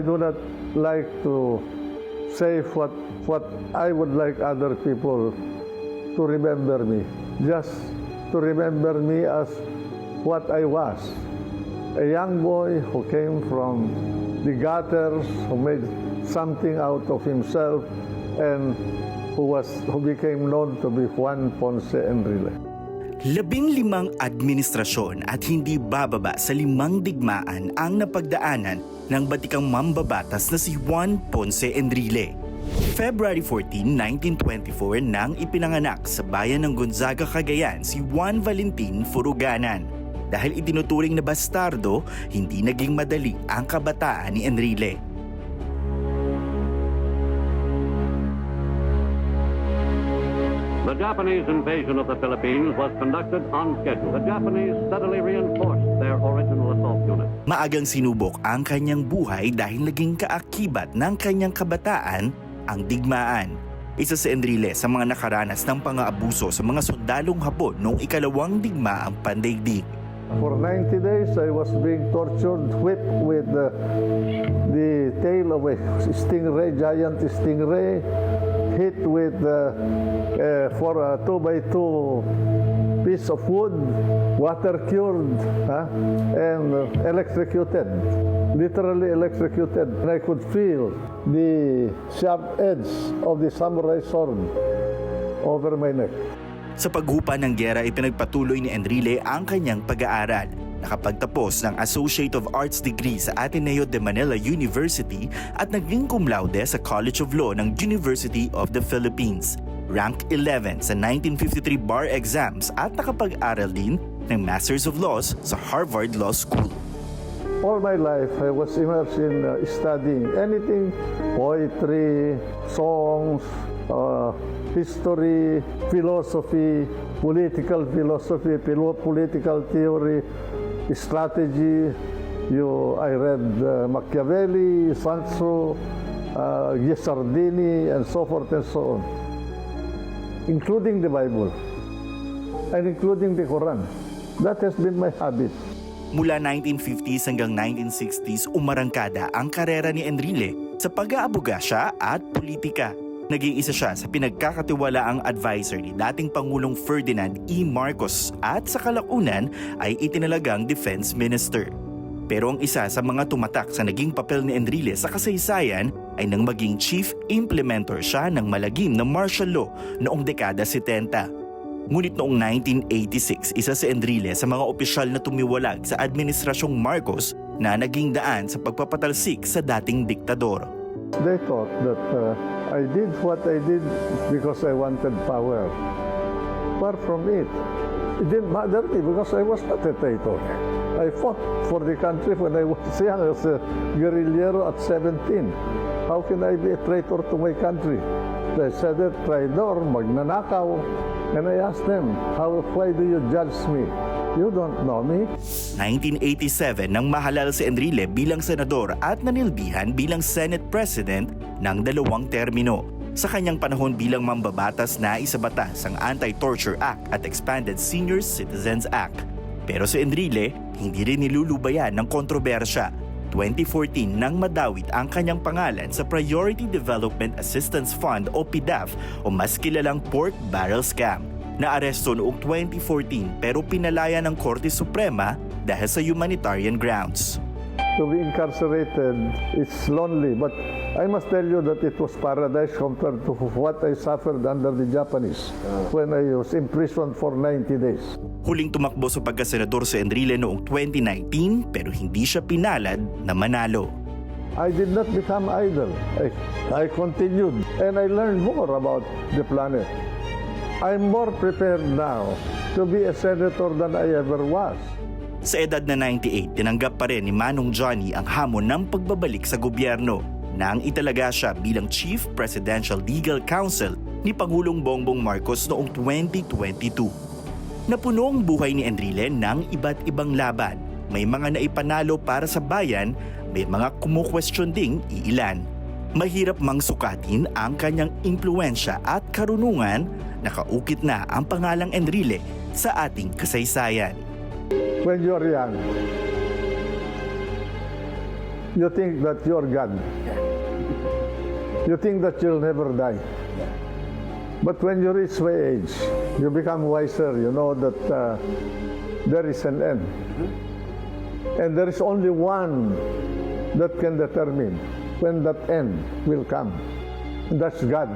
do not like to say what I would like other people to remember me. Just to remember me as what I was. A young boy who came from the gutters, who made something out of himself, and who became known to be Juan Ponce Enrile. 15 administrasyon at hindi bababa sa 5 digmaan ang napagdaanan ng batikang mambabatas na si Juan Ponce Enrile. February 14, 1924 nang ipinanganak sa bayan ng Gonzaga, Cagayan si Juan Valentin Furuganan. Dahil itinuturing na bastardo, hindi naging madali ang kabataan ni Enrile. The Japanese invasion of the Philippines was conducted on schedule. The Japanese steadily reinforced their original assault unit. Maagang sinubok ang kanyang buhay dahil naging kaakibat ng kanyang kabataan ang digmaan. Isa si Enrile sa mga nakaranas ng pang-aabuso sa mga sundalong Hapon noong ikalawang digmaang pandaigdig. For 90 days, I was being tortured, whipped with the tail of a stingray, giant stingray, hit with for a 2x2 piece of wood, water cured, and electrocuted, literally electrocuted. And I could feel the sharp edge of the samurai sword over my neck. Sa paghupa ng giyera, ipinagpatuloy ni Enrile ang kanyang pag-aaral. Nakapagtapos ng Associate of Arts degree sa Ateneo de Manila University at naging cum laude sa College of Law ng University of the Philippines. Rank 11 sa 1953 bar exams at nakapag-aral din ng Masters of Laws sa Harvard Law School. All my life, I was immersed in studying anything, poetry, songs, history, philosophy, political theory, strategy. I read Machiavelli, Sun Tzu, Guisardini, and so forth and so on, including the Bible and including the Quran. That has been my habit. Mula 1950s hanggang 1960s, umarangkada ang karera ni Enrile sa pag-aabogasya at politika. Naging isa siya sa pinagkakatiwalaang advisor ni dating Pangulong Ferdinand E. Marcos at sa kalaunan ay itinalagang defense minister. Pero ang isa sa mga tumatak sa naging papel ni Enrile sa kasaysayan ay nang maging chief implementer siya ng malagim na martial law noong dekada 70. Ngunit noong 1986, isa si Enrile sa mga opisyal na tumiwalag sa Administrasyong Marcos na naging daan sa pagpapatalsik sa dating diktador. They thought that I did what I did because I wanted power. Far from it. It didn't matter me because I was not a traitor. I fought for the country when I was young as a guerrillero at 17. How can I be a traitor to my country? They said that traitor, magnanakaw. And I asked them, why do you judge me? You don't know me. 1987 nang mahalal si Enrile bilang senador at nanilbihan bilang Senate President ng 2 termino. Sa kanyang panahon bilang mambabatas na isabatas ang Anti-Torture Act at Expanded Senior Citizens Act. Pero si Enrile hindi rin nilulubayan ng kontrobersya. 2014 nang madawit ang kanyang pangalan sa Priority Development Assistance Fund o PDAF o mas kilalang pork barrel scam. Naaresto noong 2014 pero pinalaya ng Korte Suprema dahil sa humanitarian grounds. To be incarcerated, it's lonely, but I must tell you that it was paradise compared to what I suffered under the Japanese when I was imprisoned for 90 days. Huling tumakbo sa pagkasenador si Enrile noong 2019 pero hindi siya pinalad na manalo. I did not become idle. I continued and I learned more about the planet. I'm more prepared now to be a senator than I ever was. Sa edad na 98, tinanggap pa rin ni Manong Johnny ang hamon ng pagbabalik sa gobyerno nang italaga siya bilang Chief Presidential Legal Counsel ni Pangulong Bongbong Marcos noong 2022. Napuno ang buhay ni Enrile ng iba't ibang laban. May mga naipanalo para sa bayan, may mga kumukwestiyon ding iilan. Mahirap mang sukatin ang kanyang impluensya at karunungan, nakaukit na ang pangalang Enrile sa ating kasaysayan. When you're young, you think that you're God. You think that you'll never die. But when you reach my age, you become wiser. You know that there is an end. And there is only one that can determine when that end will come. And that's God.